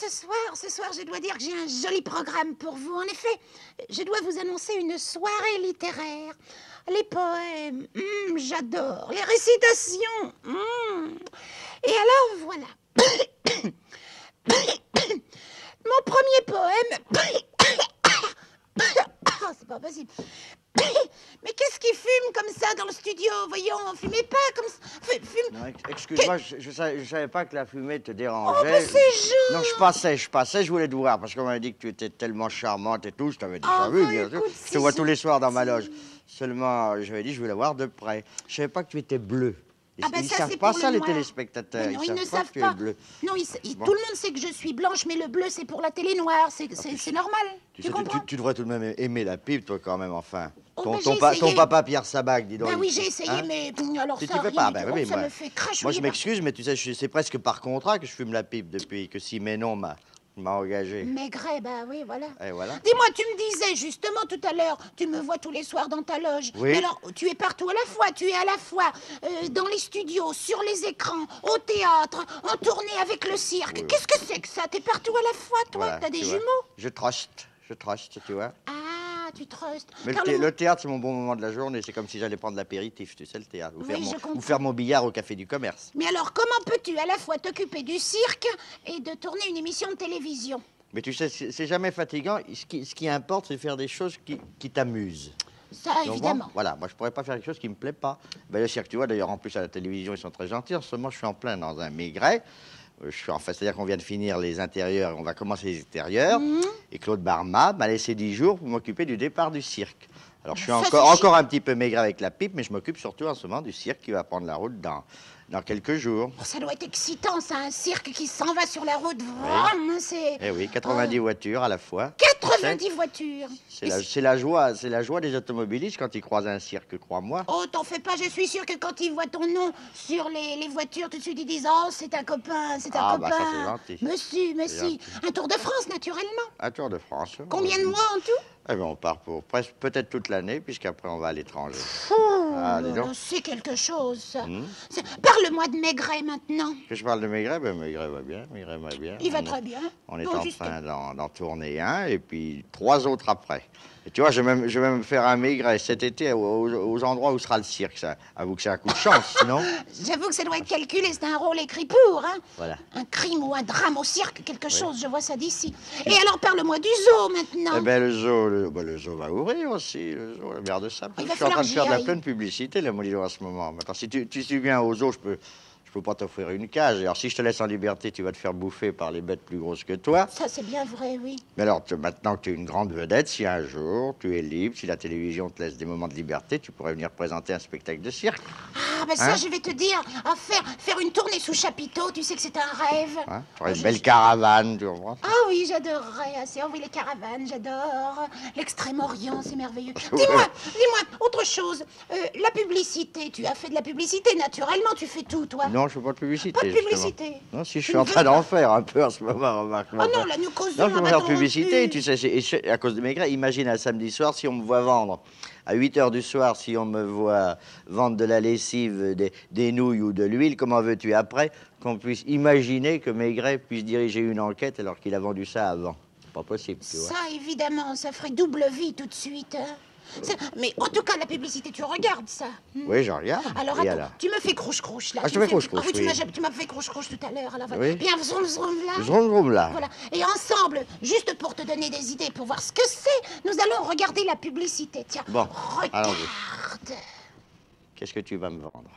ce soir, je dois dire que j'ai un joli programme pour vous. En effet, je dois vous annoncer une soirée littéraire. Les poèmes, j'adore. Les récitations, Et alors, voilà. Mon premier poème... Oh, c'est pas possible. Mais qu'est-ce qui fume comme ça dans le studio? Voyons, fumez pas comme ça. Non, excuse-moi, je savais pas que la fumée te dérangeait. Oh, mais c'est juste. Non, je passais, je voulais te voir, parce qu'on m'avait dit que tu étais tellement charmante et tout, je t'avais déjà vu, bien sûr. Je te vois tous les soirs dans ma loge. Seulement, j'avais dit, je voulais la voir de près. Je savais pas que tu étais bleu. Ils savent pas ça, les téléspectateurs. Non, ils ne savent que pas. tu es bleu. Non, Bon. Tout le monde sait que je suis blanche, mais le bleu, c'est pour la télé noire. C'est normal. Tu comprends? Tu devrais tout de même aimer la pipe, toi, quand même, enfin. Oh, Ton papa Pierre Sabac, dis donc. Ben oui, j'ai essayé, mais alors Si ça tu fais rien pas, du tout. oui, Ça me fait crachouiller. moi, je m'excuse, mais tu sais, c'est presque par contrat que je fume la pipe depuis que Siménon m'a engagé. Maigret, bah oui, voilà. Et voilà. Dis-moi, tu me disais justement tout à l'heure, tu me vois tous les soirs dans ta loge. Oui. Mais alors, tu es partout à la fois. Tu es à la fois dans les studios, sur les écrans, au théâtre, en tournée avec le cirque. Oui. Qu'est-ce que c'est que ça? T'es partout à la fois, toi. Voilà, T'as des tu vois. jumeaux. Je trust, tu vois. Ah, tu trustes. Mais le théâtre, c'est mon bon moment de la journée. C'est comme si j'allais prendre l'apéritif, tu sais, le théâtre. Ou faire mon billard au café du commerce. Mais alors, comment peux-tu à la fois t'occuper du cirque et de tourner une émission de télévision? Mais tu sais, c'est jamais fatigant. Ce qui importe, c'est faire des choses qui t'amusent. Ça, évidemment. Voilà, moi, je pourrais pas faire quelque chose qui me plaît pas. Ben, le cirque, tu vois, d'ailleurs, en plus, à la télévision, ils sont très gentils. En ce moment, je suis en plein dans un Maigret. C'est-à-dire qu'on vient de finir les intérieurs, on va commencer les extérieurs. Et Claude Barma m'a laissé 10 jours pour m'occuper du départ du cirque. Alors, je suis encore un petit peu maigre avec la pipe, mais je m'occupe surtout en ce moment du cirque qui va prendre la route dans quelques jours. Oh, ça doit être excitant, ça, un cirque qui s'en va sur la route. Vraiment, c'est... Eh oui, 90 voitures à la fois. 90 voitures. C'est la joie des automobilistes quand ils croisent un cirque, crois-moi. Oh, t'en fais pas, je suis sûre que quand ils voient ton nom sur les voitures, tout de suite ils disent « Oh, c'est un copain, c'est un copain. » Bah ça, c'est gentil. Mais si. Un Tour de France, naturellement. Un Tour de France. Combien de mois en tout? Eh ben, on part pour peut-être toute l'année, puisqu'après on va à l'étranger. Dis donc. C'est quelque chose, ça. Parle-moi de Maigret, maintenant. Que je parle de Maigret? Ben, Maigret va bien, Il va très bien. On est en train d'en tourner un, et puis 3 autres après. Et tu vois, je vais même faire un Maigret cet été aux endroits où sera le cirque. Ça, avoue que c'est un coup de chance, sinon. J'avoue que ça doit être calculé, c'est un rôle écrit pour, hein. Voilà. Un crime ou un drame au cirque, quelque chose, je vois ça d'ici. Et alors, parle-moi du zoo, maintenant. Eh ben, le zoo va ouvrir aussi, le zoo, la merde de ça. Je suis en train de faire de la pleine publicité, là, mon en ce moment. Maintenant, si tu viens au zoo, je peux pas t'offrir une cage. Alors, si je te laisse en liberté, tu vas te faire bouffer par les bêtes plus grosses que toi. Ça, c'est bien vrai, oui. Mais alors, maintenant que tu es une grande vedette, si un jour tu es libre, si la télévision te laisse des moments de liberté, tu pourrais venir présenter un spectacle de cirque. Ah, ben ça, je vais te dire, faire une tournée sous chapiteau, tu sais que c'est un rêve. Tu aurais une belle caravane, tu comprends? Ah oui, j'adorerais assez. Oh oui, les caravanes, j'adore. L'Extrême-Orient, c'est merveilleux. Dis-moi, autre chose. La publicité, tu as fait de la publicité, naturellement, tu fais tout, toi. Non, je fais pas de publicité. Pas de publicité. Justement. Non, si je suis en train d'en faire un peu en ce moment, remarque. Oh non, là, nous causons. Non, je peux faire de publicité, tu sais, à cause de Maigret. Imagine un samedi soir, si on me voit vendre, à 8 h du soir, si on me voit vendre de la lessive, des nouilles ou de l'huile, comment veux-tu après qu'on puisse imaginer que Maigret puisse diriger une enquête alors qu'il a vendu ça avant? Pas possible, tu vois. Ça, évidemment, ça ferait double vie tout de suite, hein. Mais en tout cas, la publicité, tu regardes ça? Oui, j'en regarde. Alors, attends, tu me fais crouche-crouche, là. Ah, je te fais crouche-crouche, oui. oui. Tu m'as fait crouche-crouche tout à l'heure. Alors, Oui. bien, vroom, là. Vroom, là. Voilà. Et ensemble, juste pour te donner des idées, pour voir ce que c'est, nous allons regarder la publicité. Tiens, Bon, regarde. Qu'est-ce que tu vas me vendre?